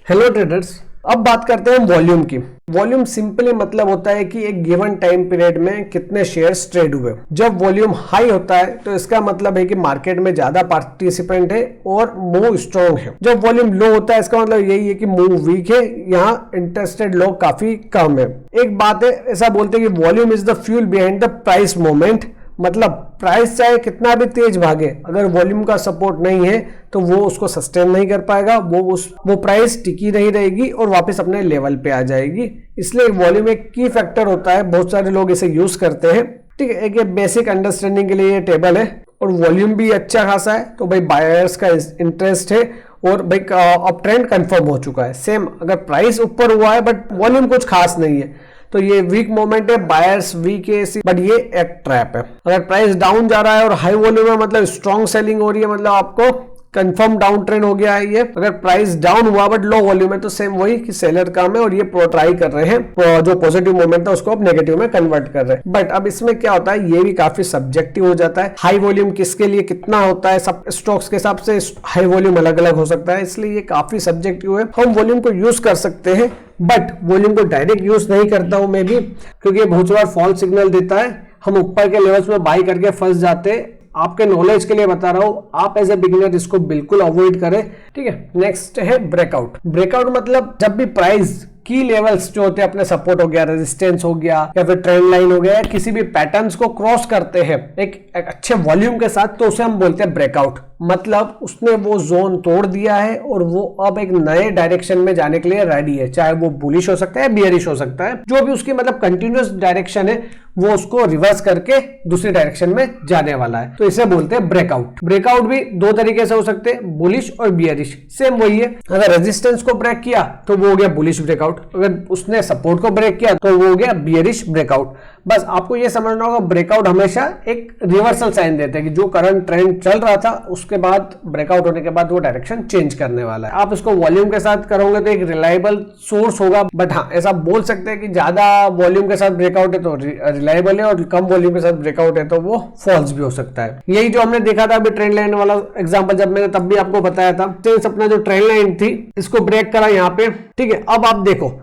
Hello traders, अब बात करते हैं वॉल्यूम की। वॉल्यूम सिंपली मतलब होता है कि एक गिवन टाइम पीरियड में कितने शेयर्स ट्रेड हुए। जब वॉल्यूम हाई होता है तो इसका मतलब है कि मार्केट में ज्यादा पार्टिसिपेंट है और मूव स्ट्रॉन्ग है। जब वॉल्यूम लो होता है इसका मतलब यही है कि मूव वीक है, यहाँ इंटरेस्टेड लोग काफी कम है। एक बात है, ऐसा बोलते हैं कि volume is the fuel behind the price movement. मतलब प्राइस चाहे कितना भी तेज भागे, अगर वॉल्यूम का सपोर्ट नहीं है तो वो उसको सस्टेन नहीं कर पाएगा, वो प्राइस टिकी नहीं रहेगी और वापस अपने लेवल पे आ जाएगी। इसलिए वॉल्यूम एक की फैक्टर होता है, बहुत सारे लोग इसे यूज करते हैं। ठीक है, एक ये बेसिक अंडरस्टैंडिंग के लिए ये टेबल है और वॉल्यूम भी अच्छा खासा है, तो भाई बायर्स का इंटरेस्ट है और भाई अब ट्रेंड कंफर्म हो चुका है। सेम अगर प्राइस ऊपर हुआ है बट वॉल्यूम कुछ खास नहीं है तो ये वीक मोमेंट है, बायर्स वीक है, बट ये एक ट्रैप है। अगर प्राइस डाउन जा रहा है और हाई वॉल्यूम है मतलब स्ट्रॉन्ग सेलिंग हो रही है, मतलब आपको कंफर्म डाउन ट्रेंड हो गया है ये। अगर प्राइस डाउन हुआ बट लो वॉल्यूम है तो सेम वही कि सेलर काम है और ये ट्राई कर रहे हैं जो पॉजिटिव मोमेंट था उसको अब नेगेटिव में कन्वर्ट कर रहे हैं। बट अब इसमें क्या होता है, ये भी काफी सब्जेक्टिव हो जाता है। हाई वॉल्यूम किसके लिए कितना होता है, सब स्टॉक्स के हिसाब से हाई वॉल्यूम अलग अलग हो सकता है, इसलिए ये काफी सब्जेक्टिव है। हम वॉल्यूम को यूज कर सकते हैं बट वॉल्यूम को डायरेक्ट यूज नहीं करता हूं मैं भी, क्योंकि ये बहुत बार फॉल्स सिग्नल देता है। हम ऊपर के लेवल्स में बाई करके फंस जाते हैं। आपके नॉलेज के लिए बता रहा हूं, आप एज ए बिगिनर इसको बिल्कुल अवॉइड करें। ठीक है, नेक्स्ट है ब्रेकआउट। ब्रेकआउट मतलब जब भी प्राइस की लेवल्स जो होते हैं अपने सपोर्ट हो गया, रेजिस्टेंस हो गया या फिर ट्रेंड लाइन हो गया, किसी भी पैटर्न्स को क्रॉस करते हैं एक अच्छे वॉल्यूम के साथ, तो उसे हम बोलते हैं ब्रेकआउट। मतलब उसने वो जोन तोड़ दिया है और वो अब एक नए डायरेक्शन में जाने के लिए रेडी है, चाहे वो बुलिश हो सकता है, बियरिश हो सकता है, जो भी उसकी मतलब कंटिन्यूअस डायरेक्शन है वो उसको रिवर्स करके दूसरी डायरेक्शन में जाने वाला है, तो इसे बोलते हैं ब्रेकआउट। ब्रेकआउट भी दो तरीके से हो सकते हैं, बुलिश और बियरिश, सेम वही है। अगर रेजिस्टेंस को ब्रेक किया तो वो हो गया बुलिश ब्रेकआउट, अगर उसने सपोर्ट को ब्रेक किया तो वो हो गया बियरिश ब्रेकआउट। बस आपको ये समझना होगा, ब्रेकआउट हमेशा एक रिवर्सल साइन देते हैं कि जो करंट ट्रेंड चल रहा था उसके बाद ब्रेकआउट होने के बाद वो डायरेक्शन चेंज करने वाला है। आप इसको वॉल्यूम के साथ करोगे तो एक रिलायबल सोर्स होगा, बट हाँ ऐसा बोल सकते हैं कि ज्यादा वॉल्यूम के साथ ब्रेकआउट है तो रिलायबल है और कम वॉल्यूम के साथ ब्रेकआउट है तो वो फॉल्स भी हो सकता है। यही जो हमने देखा था अभी ट्रेंड लाइन वाला एग्जांपल जब मैंने तब भी आपको बताया था, अपना जो ट्रेंड लाइन थी इसको ब्रेक करा यहाँ पे। ठीक है, अब आप देखो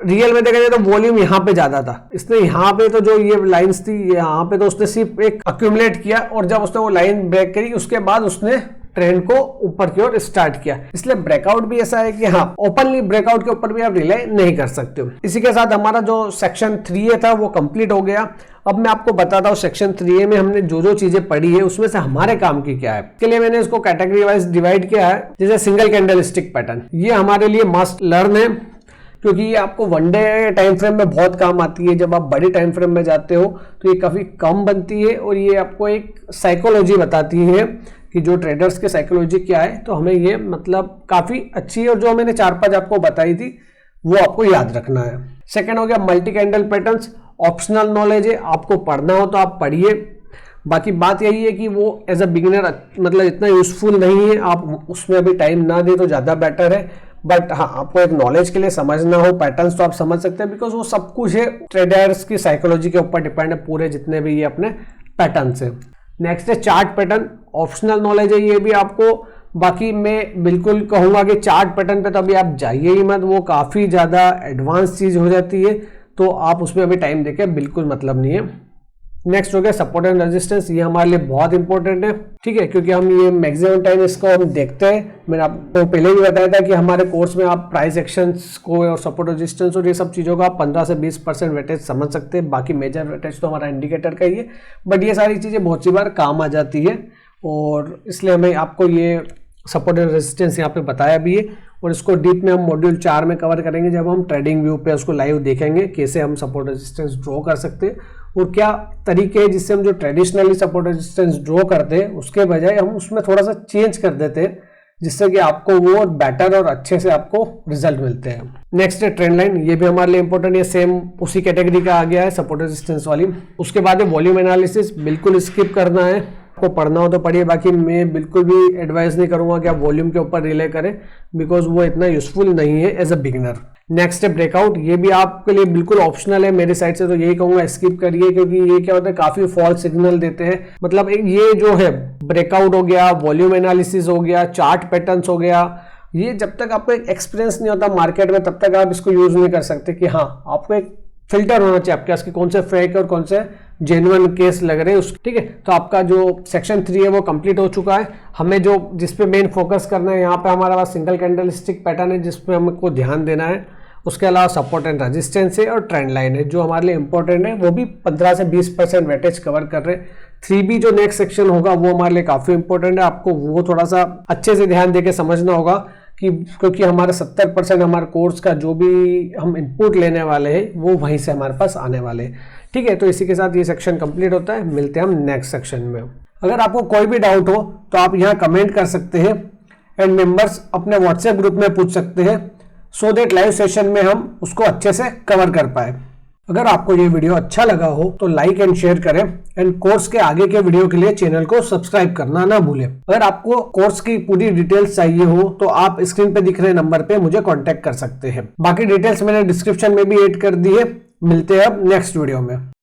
रियल में देखा जाए तो वॉल्यूम यहाँ पे ज्यादा था, इसने यहाँ पे तो जो ये लाइंस थी यहाँ पे तो उसने सिर्फ एक अक्यूमुलेट किया और जब उसने वो लाइन ब्रेक करी उसके बाद उसने ट्रेंड को ऊपर की ओर स्टार्ट किया। इसलिए ब्रेकआउट भी ऐसा है कि हाँ ओपनली ब्रेकआउट के ऊपर भी आप रिलाई नहीं कर सकते हो। इसी के साथ हमारा जो सेक्शन 3A था वो कंप्लीट हो गया। अब मैं आपको बताता हूँ सेक्शन 3A में हमने जो जो चीजें पढ़ी है उसमें से हमारे काम की क्या है। इसके लिए मैंने इसको कैटेगरी वाइज डिवाइड किया है, जैसे सिंगल कैंडल स्टिक पैटर्न, ये हमारे लिए मस्ट लर्न है क्योंकि ये आपको वन डे टाइम फ्रेम में बहुत काम आती है। जब आप बड़ी टाइम फ्रेम में जाते हो तो ये काफी कम बनती है और ये आपको एक साइकोलॉजी बताती है कि जो ट्रेडर्स के साइकोलॉजी क्या है, तो हमें ये मतलब काफी अच्छी है और जो मैंने 4-5 आपको बताई थी वो आपको याद रखना है। सेकेंड हो गया multi candle patterns, optional knowledge है, आपको पढ़ना हो तो आप पढ़िए। बाकी बात यही है कि वो एज अ बिगिनर मतलब इतना यूजफुल नहीं है, आप उसमें अभी टाइम ना दे तो ज़्यादा बेटर है। बट हाँ आपको एक नॉलेज के लिए समझना हो पैटर्न्स तो आप समझ सकते हैं, बिकॉज वो सब कुछ है ट्रेडर्स की साइकोलॉजी के ऊपर डिपेंड है पूरे जितने भी ये अपने पैटर्न्स है। नेक्स्ट है चार्ट पैटर्न, ऑप्शनल नॉलेज है ये भी आपको। बाकी मैं बिल्कुल कहूँगा कि चार्ट पैटर्न पे तो अभी आप जाइए ही मत, वो काफ़ी ज़्यादा एडवांस चीज़ हो जाती है, तो आप उसमें अभी टाइम देके बिल्कुल मतलब नहीं है। नेक्स्ट हो गया सपोर्ट एंड रेजिस्टेंस, ये हमारे लिए बहुत इंपॉर्टेंट है। ठीक है, क्योंकि हम ये मैक्सिमम टाइम इसको हम देखते हैं। मैंने आपको पहले भी बताया था कि हमारे कोर्स में आप प्राइस एक्शंस को और सपोर्ट रेजिस्टेंस और ये सब चीज़ों का 15 से 20% वेटेज समझ सकते हैं। बाकी मेजर वेटेज तो हमारा इंडिकेटर का ही है, बट ये सारी चीज़ें बहुत सी बार काम आ जाती है और इसलिए हमें आपको ये सपोर्ट एंड रेजिस्टेंस यहाँ पे बताया भी है। और इसको डीप में हम मॉड्यूल 4 में कवर करेंगे जब हम ट्रेडिंग व्यू पे उसको लाइव देखेंगे, कैसे हम सपोर्ट रेजिस्टेंस ड्रॉ कर सकते हैं और क्या तरीके हैं जिससे हम जो ट्रेडिशनली सपोर्ट रेजिस्टेंस ड्रॉ करते हैं उसके बजाय हम उसमें थोड़ा सा चेंज कर देते हैं, जिससे कि आपको वो बेटर और अच्छे से आपको रिजल्ट मिलते हैं। नेक्स्ट है ट्रेंड लाइन, ये भी हमारे लिए इंपॉर्टेंट है, सेम उसी कैटेगरी का आ गया है सपोर्ट रेजिस्टेंस वाली। उसके बाद है वॉल्यूम एनालिसिस, बिल्कुल स्किप करना है, आपको पढ़ना हो तो पढ़िए, बाकी मैं बिल्कुल भी एडवाइस नहीं करूंगा कि आप वॉल्यूम के ऊपर रिले करें, बिकॉज वो इतना यूजफुल नहीं है एज अ बिगिनर। नेक्स्ट है ब्रेकआउट, ये भी आपके लिए बिल्कुल ऑप्शनल है मेरी साइड से, तो यही कहूंगा स्किप करिए, क्योंकि ये क्या होता है काफी फॉल्स सिग्नल देते हैं। मतलब ये जो है ब्रेकआउट हो गया, वॉल्यूम एनालिसिस हो गया, चार्ट पैटर्न्स हो गया, ये जब तक आपको एक एक्सपीरियंस नहीं होता मार्केट में तब तक आप इसको यूज नहीं कर सकते कि हाँ आपको एक फिल्टर होना चाहिए आपके पास कि कौन से फेक और कौन से जेन्युइन केस लग रहे हैं उस, ठीक है। तो आपका जो सेक्शन 3 है वो कंप्लीट हो चुका है। हमें जो जिस पे मेन फोकस करना है, यहाँ पे हमारे पास सिंगल कैंडलस्टिक पैटर्न है जिस पे हमको ध्यान देना है। उसके अलावा सपोर्ट एंड रेजिस्टेंस है और ट्रेंड लाइन है जो हमारे लिए इंपॉर्टेंट है, वो भी 15 से 20% वेटेज कवर कर रहे हैं। 3B जो नेक्स्ट सेक्शन होगा वो हमारे लिए काफी इंपॉर्टेंट है, आपको वो थोड़ा सा अच्छे से ध्यान देके समझना होगा कि क्योंकि हमारा 70% हमारे कोर्स का जो भी हम इनपुट लेने वाले हैं वो वहीं से हमारे पास आने वाले हैं, ठीक है। तो इसी के साथ ये सेक्शन कंप्लीट होता है, मिलते हैं हम नेक्स्ट सेक्शन में। अगर आपको कोई भी डाउट हो तो आप यहाँ कमेंट कर सकते हैं एंड मेंबर्स अपने व्हाट्सएप ग्रुप में पूछ सकते हैं सो दैट लाइव सेशन में हम उसको अच्छे से कवर कर पाए। अगर आपको ये वीडियो अच्छा लगा हो तो लाइक एंड शेयर करें एंड कोर्स के आगे के वीडियो के लिए चैनल को सब्सक्राइब करना ना भूलें। अगर आपको कोर्स की पूरी डिटेल्स चाहिए हो तो आप स्क्रीन पे दिख रहे नंबर पे मुझे कांटेक्ट कर सकते हैं। बाकी डिटेल्स मैंने डिस्क्रिप्शन में भी ऐड कर दी है। मिलते हैं अब नेक्स्ट वीडियो में।